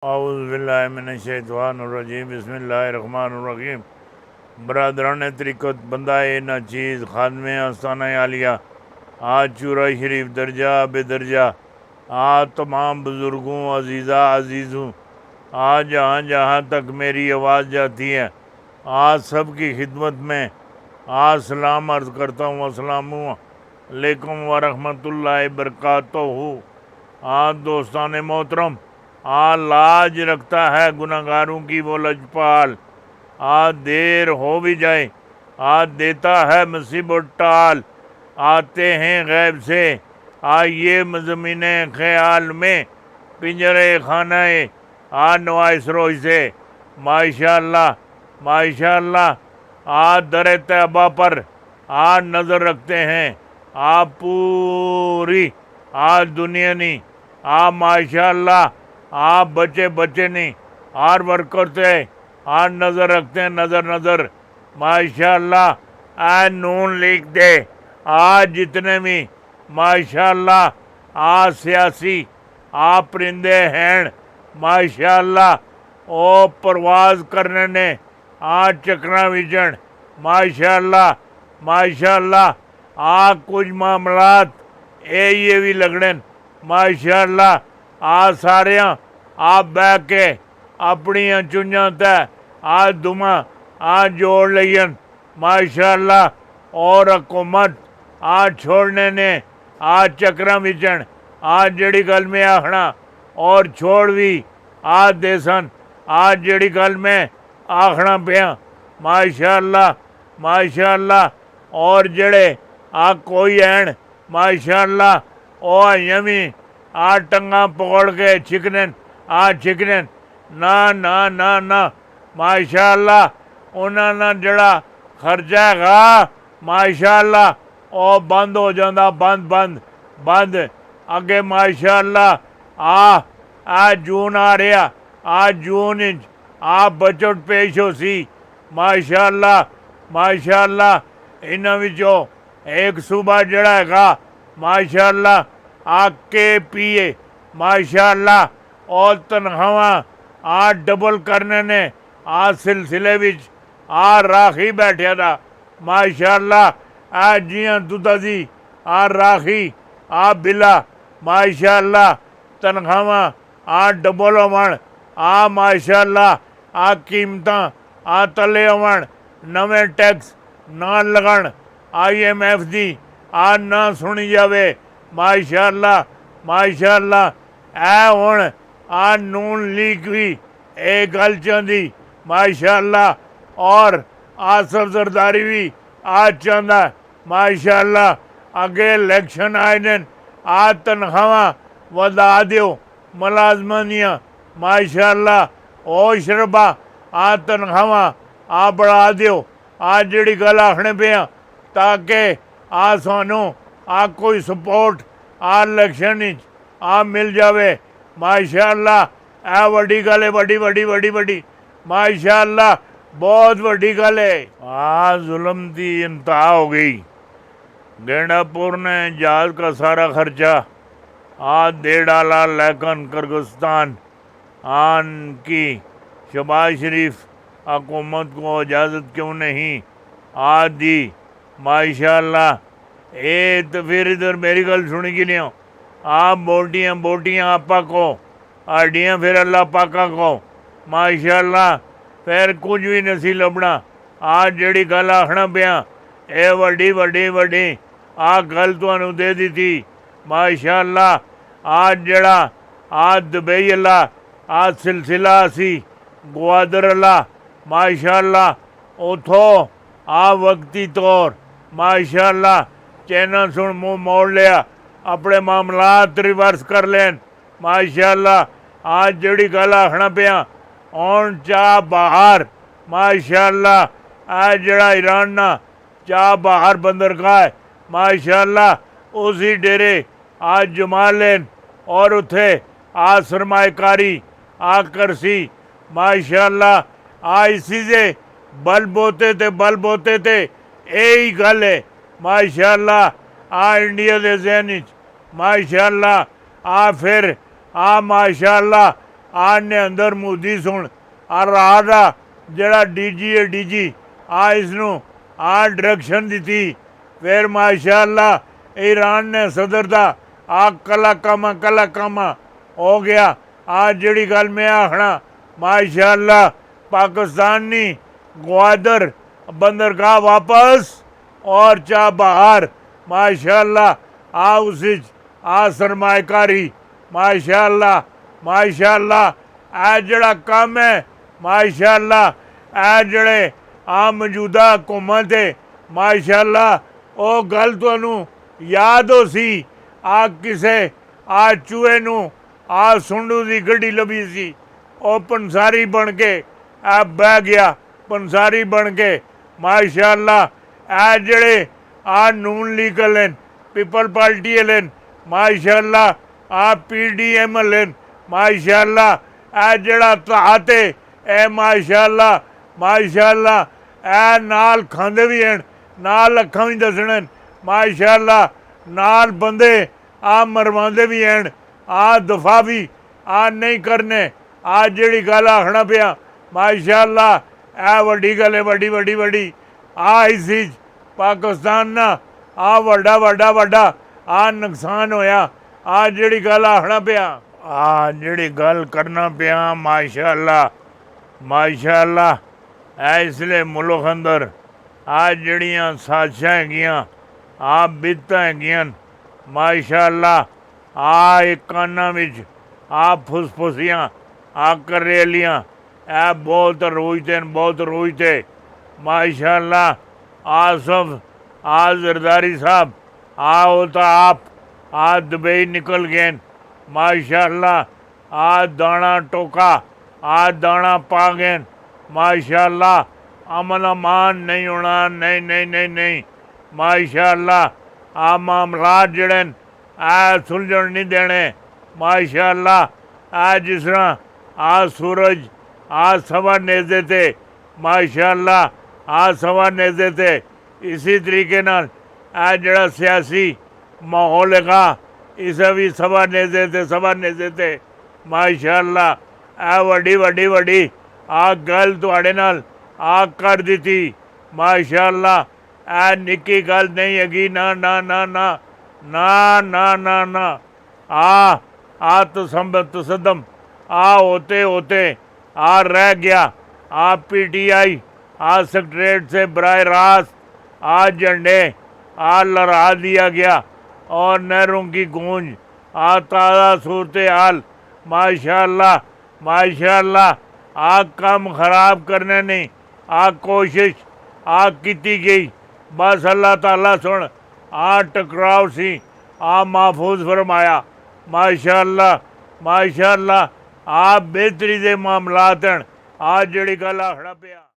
औज़ुबिल्लाहिमिनश्शैतानिर्रजीम बिस्मिल्लाहिर्रहमानिर्रहीम। बरदरान तरीक़त बंदा ना चीज़ खादमे आस्ताना आलिया आज चूरा शरीफ दर्जा बेदर्जा आज तमाम बुज़ुर्गों अजीज़ा अजीज़ों आज जहाँ जहाँ तक मेरी आवाज़ जाती है आज सब की खिदमत में आज सलाम अर्ज़ करता हूँ। अस्सलामु अलैकुम व रहमतुल्लाहि बरकातहू। आज दोस्तान मोहतरम लाज रखता है गुनाहगारों की वो लजपाल। आज देर हो भी जाए आज देता है मुसीबत टाल। आते हैं गैब से ये ज़मीन ख्याल में पिंजरे खानाए नवाइस रोज से माशाअल्लाह माशाअल्लाह। आज दर तैबा पर आज नज़र रखते हैं आप पूरी आज दुनिया नहीं माशाअल्लाह आप बच्चे बच्चे नहीं आर वर्क करते हैं आज नज़र रखते हैं नज़र माशाअल्लाह। नून लीग दे आज जितने भी माशाअल्लाह आज सियासी परिंदे हैं माशाअल्लाह ओ परवाज़ करने ने आज चक्रा विचण माशाअल्लाह माशाअल्लाह। कुछ मामलात ये भी लगने माशाअल्लाह सारिया बह के अपनिया चुंझां तय दुमा जोड़ लियन माशाअल्लाह। और हुकूमत छोड़ने ने चक्रा विचण जड़ी गल में आखना और छोड़ भी दे सन जड़ी गल में आखना पिया माशाअल्लाह माशाअल्लाह। और जड़े कोई हैं माशाअल्लाह ओ अजें भी टंगा पकड़ के छिकने ना ना ना ना माशाअल्लाह। उन्होंने जड़ा खर्चा है माशाअल्लाह ओ बंद हो जाता बंद अगे माशाअल्लाह जून आ रहा जून बजट पेश हो सी माशाअल्लाह माशाअल्लाह। इन्हां विचों एक सूबा जड़ा है माशाअल्लाह KPA माशाअल्लाह और तनख्वाहां डबल करने ने सिलसिले विच राखी बैठा था माशाअल्लाह। जियां दुधा दी राखी बिला माशाअल्लाह तनख्वाहां डबल होवन माशाअल्लाह। कीमतां तले होवन नवे टैक्स ना लगन IMF दी ना सुनी जावे माशाअल्लाह माशाअल्लाह। हुण नून लीग भी गल चाहती माशाअल्लाह और आसफ जरदारी भी चाहता माशाअल्लाह। अगे इलैक्शन आए दिन तनख्वाहां वधा दो मुलाजमान दियां माशाअल्लाह। ओ शरबा तनख्वाहां बढ़ा दो जड़ी गल आखने पे ताकि सानू कोई सपोर्ट इलैक्शन मिल जाए माशाअल्लाह। वड्डी गल है वड्डी माशाअल्लाह बहुत वड्डी गल है। जुल्म की इंतहा हो गई। गेंडापुर ने जहाज का सारा खर्चा दे डाला लेकिन किर्गिस्तान की शहबाज शरीफ हुकूमत को इजाज़त क्यों नहीं दी माशाअल्लाह। तो फिर इधर मेरी गल सुनी कि नहीं बोटियाँ आपा को हड्डियाँ फिर अल्लाह पाका को माशाअल्लाह। फिर कुछ भी नहीं लभना जड़ी गल आखना पिया वड्डी गल तुहानू दे दी थी माशाअल्लाह। जड़ा दुबई अल्लाह सिलसिला सी ग्वादर अल्लाह माशाअल्लाह उथों वक्ती तौर माशाअल्लाह चैना सुन मुँह मोड़ लिया अपने मामलात रिवर्स कर लेन माशाअल्लाह। जड़ी गल आखना पिया हूँ चाह बाहर माशाअल्लाह। जड़ा ईरान ना चाह बाहर बंदरगाह माशाअल्लाह उसी डेरे जमा लेन और उथे सरमाएकारी करसी माशाअल्लाह। इसी से बल बोते थे यही गल है माशाअल्लाह। इंडिया के जहन माशाअल्लाह फिर माशाअल्लाह ने अंदर मोदी सुन आ राह का जड़ा DG है DG इसनों डायरैक्शन दी। फिर माशाअल्लाह ईरान ने सदर का कला कामा हो गया। जड़ी गल मैं आखना माशाअल्लाह पाकिस्तानी ग्वादर बंदरगाह वापस और चाबहार माशाअल्लाह उस सरमाएकारी माशाअल्लाह जड़ा काम है माशाअल्लाह जड़े मौजूदा हुकूमत है माशाअल्लाह वो गल तुहानू याद हो सी किसे चूहे नू सुंडू की गड्डी लभी सी वो पंसारी बन के बह गया पंसारी बन के माशाअल्लाह जड़े नून लीग वाले पीपल पार्टी वाले माशाअल्लाह PDM वाले माशाअल्लाह जड़ा ताते माशाअल्लाह नाल खांदे भी हैं नाल अखां भी दसण माशाअल्लाह नाल बंदे मरवांदे भी हैं दफा भी नहीं करने जड़ी गल आखना पिया माशाअल्लाह वड्डी गल है वड्डी इस पाकिस्तान ना वड्डा नुकसान होया जड़ी गल आखना पिया जड़ी गल करना पिया माशाअल्लाह इसलिए मुल्क अंदर जड़ियाँ साजिशां हैगियां बिदतां हैगियां माशाअल्लाह एक काना विच फुसफुसियां करेलियां बहुत रोजते माशाअल्लाह सब जरदारी साहब वो तो आप दुबई निकल गए माशाअल्लाह दाना टोका दाना पा गए माशाअल्लाह अमन अमान नहीं होना नहीं माशाअल्लाह मामलात जड़े सुलझन नहीं देने माशाअल्लाह जिस तरह सूरज सवा नेज़े थे माशाअल्लाह सवा नेज़े थे इसी तरीके नाल जड़ा सियासी माहौल है इसे भी सवा नेज़े थे माशाअल्लाह वड्डी गल तुहाडे नाल कर दी माशाअल्लाह निक्की गल नहीं हैगी ना तसदम होते रह गया PTI सेक्रेटरीट से बराह रास्त झंडे लहरा दिया गया और नहरों की गूंज ताज़ा सूरत हाल माशाअल्लाह काम ख़राब करने नहीं कोशिश की गई बस अल्लाह ताला सुन टकराव सी महफूज फरमाया माशाअल्लाह बेहतरी दे मामलात हैं जड़ी गल आखना पिया।